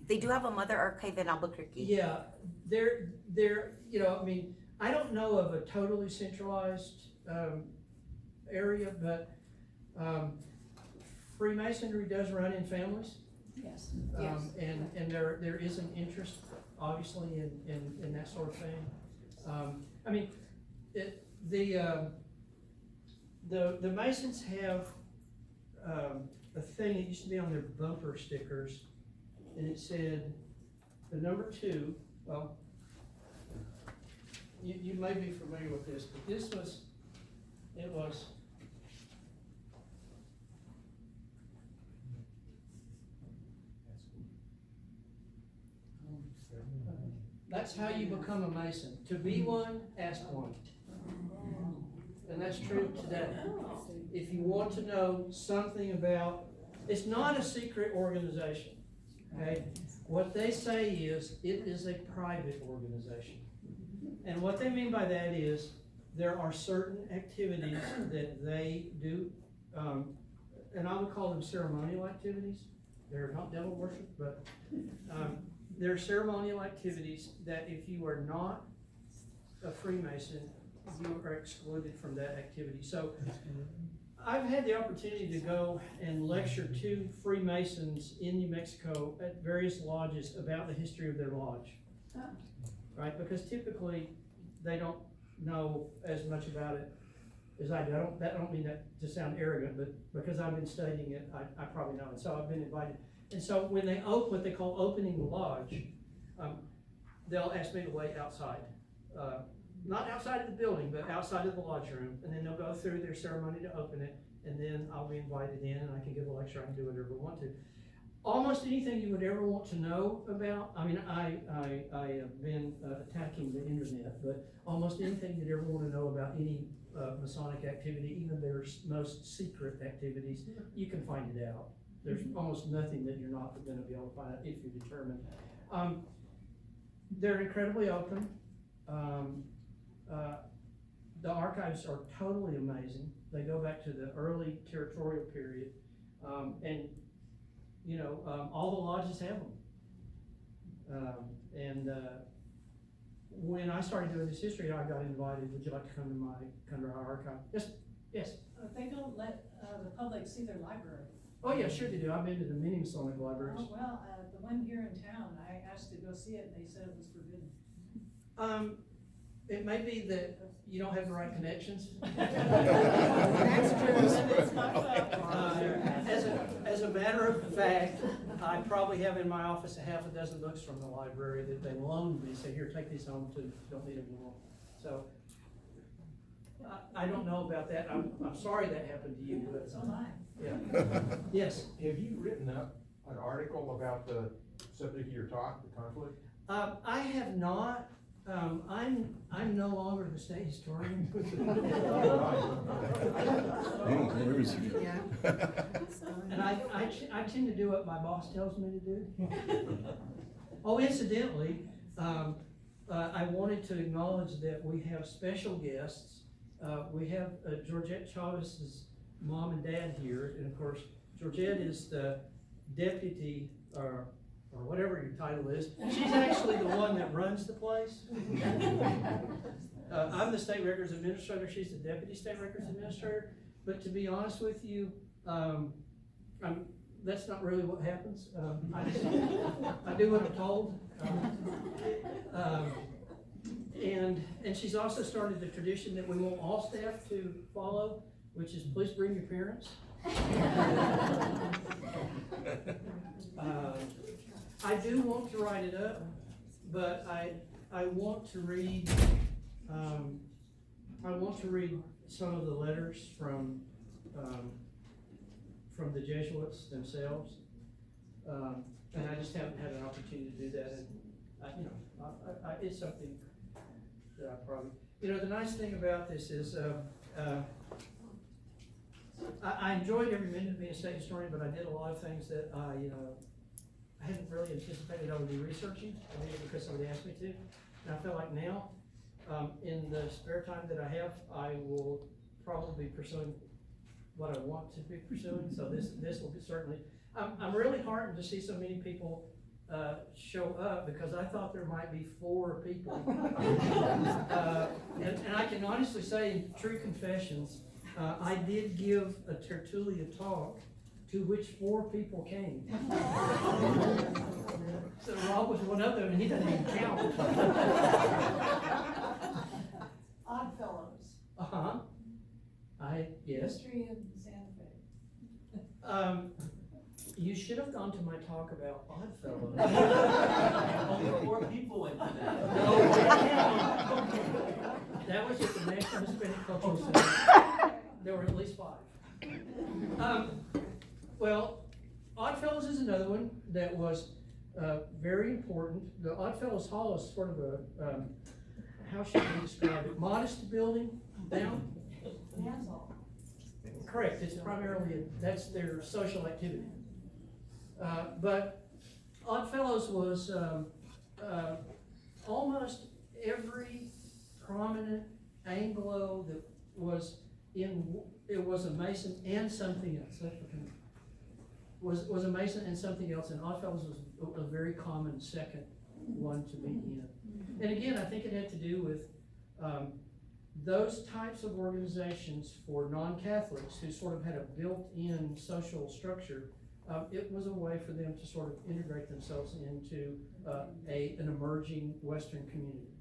They do have a mother archive in Albuquerque. Yeah, they're, I mean, I don't know of a totally centralized, area, but, Freemasonry does run in families. Yes. And there is an interest, obviously, in that sort of thing. I mean, the Masons have, a thing that used to be on their bumper stickers, and it said, the number 2, well, you may be familiar with this, but it was, that's how you become a Mason. To be one, ask one. And that's true today. If you want to know something about, it's not a secret organization, okay? What they say is, it is a private organization. And what they mean by that is, there are certain activities that they do, and I would call them ceremonial activities. They're not devil worship, but there are ceremonial activities that if you are not a Freemason, you are excluded from that activity. So I've had the opportunity to go and lecture to Freemasons in New Mexico at various lodges about the history of their lodge. Right, because typically they don't know as much about it as I do. I don't mean that to sound arrogant, but because I've been studying it, I probably know it. So I've been invited. And so when they open what they call opening the lodge, they'll ask me to wait outside. Not outside of the building, but outside of the lodge room, and then they'll go through their ceremony to open it, and then I'll be invited in, and I can give a lecture, I can do whatever I want to. almost anything you would ever want to know about. I mean, I have been attacking the internet, but almost anything you'd ever want to know about any Masonic activity, even their most secret activities, you can find it out. There's almost nothing that you're not going to be able to find out if you're determined. They're incredibly open. The archives are totally amazing. They go back to the early territorial period, and you know, all the lodges have them. When I started doing this history, I got invited. Would you like to come to our archive? Yes. They don't let the public see their library. Oh yeah, sure they do. I've been to the many Masonic libraries. Oh, well, the one here in town, I asked to go see it, and they said it was forbidden. It may be that you don't have the right connections. That's true. As a matter of fact, I probably have in my office a half a dozen books from the library that they loaned me, say, here, take these home too, don't need them anymore. So, I don't know about that. I'm sorry that happened to you, but. So am I. Yeah. Yes. Have you written up an article about the subject of your talk, the conflict? I have not. I'm no longer the state historian. And I tend to do what my boss tells me to do. Oh, incidentally, I wanted to acknowledge that we have special guests. We have Georgette Chavez's mom and dad here, and of course, Georgette is the deputy, or whatever your title is. She's actually the one that runs the place. I'm the state records administrator, she's the deputy state records administrator, but to be honest with you, that's not really what happens. I do what I'm told. And she's also started the tradition that we want all staff to follow, which is please bring your parents. I do want to write it up, but I want to read some of the letters from the Jesuits themselves, and I just haven't had an opportunity to do that. And it's something that I probably, the nice thing about this is I enjoyed every minute of being a state historian, but I did a lot of things that I hadn't really anticipated I would be researching. I did it because somebody asked me to. And I feel like now, in the spare time that I have, I will probably be pursuing what I want to be pursuing. So this will be certainly, I'm really heartened to see so many people show up, because I thought there might be 4 people. And I can honestly say, in true confessions, I did give a Tertulia talk to which 4 people came. So Rob was one of them, and he doesn't even count. Odd Fellows. Yes. History in Santa Fe. You should have gone to my talk about Oddfellows. Only 4 people went to that. No, that was at the National Hispanic Cultural Center. There were at least 5. Well, Oddfellows is another one that was very important. The Oddfellows Hall is sort of a, how should we describe it? Modest building now? Correct, it's primarily, that's their social activity. But Oddfellows was almost every prominent Anglo that was it was a Mason and something else. Was a Mason and something else, and Oddfellows was a very common second one to be in. And again, I think it had to do with those types of organizations for non-Catholics who sort of had a built-in social structure. It was a way for them to sort of integrate themselves into an emerging Western community.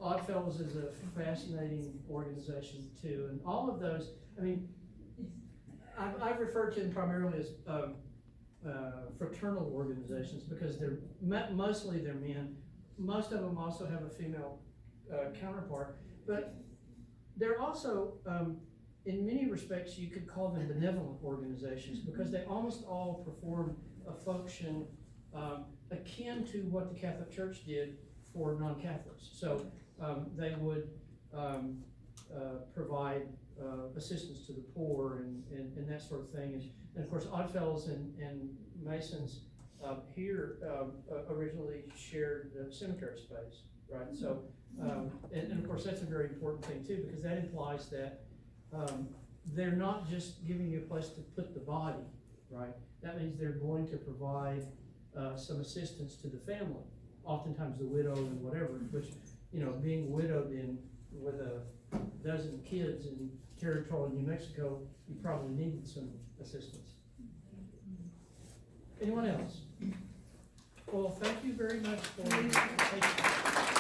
Oddfellows is a fascinating organization too, and all of those, I mean, I've referred to them primarily as fraternal organizations because they're mostly they're men. Most of them also have a female counterpart, but they're also in many respects, you could call them benevolent organizations because they almost all perform a function akin to what the Catholic Church did for non-Catholics. So they would provide assistance to the poor and that sort of thing. And of course, Oddfellows and Masons here originally shared the cemetery space, right? So, and of course, that's a very important thing too, because that implies that they're not just giving you a place to put the body, right? That means they're going to provide some assistance to the family, oftentimes the widow and whatever, which, you know, being widowed with a dozen kids in Tertulia, New Mexico, you probably needed some assistance. Anyone else? Well, thank you very much for your patience.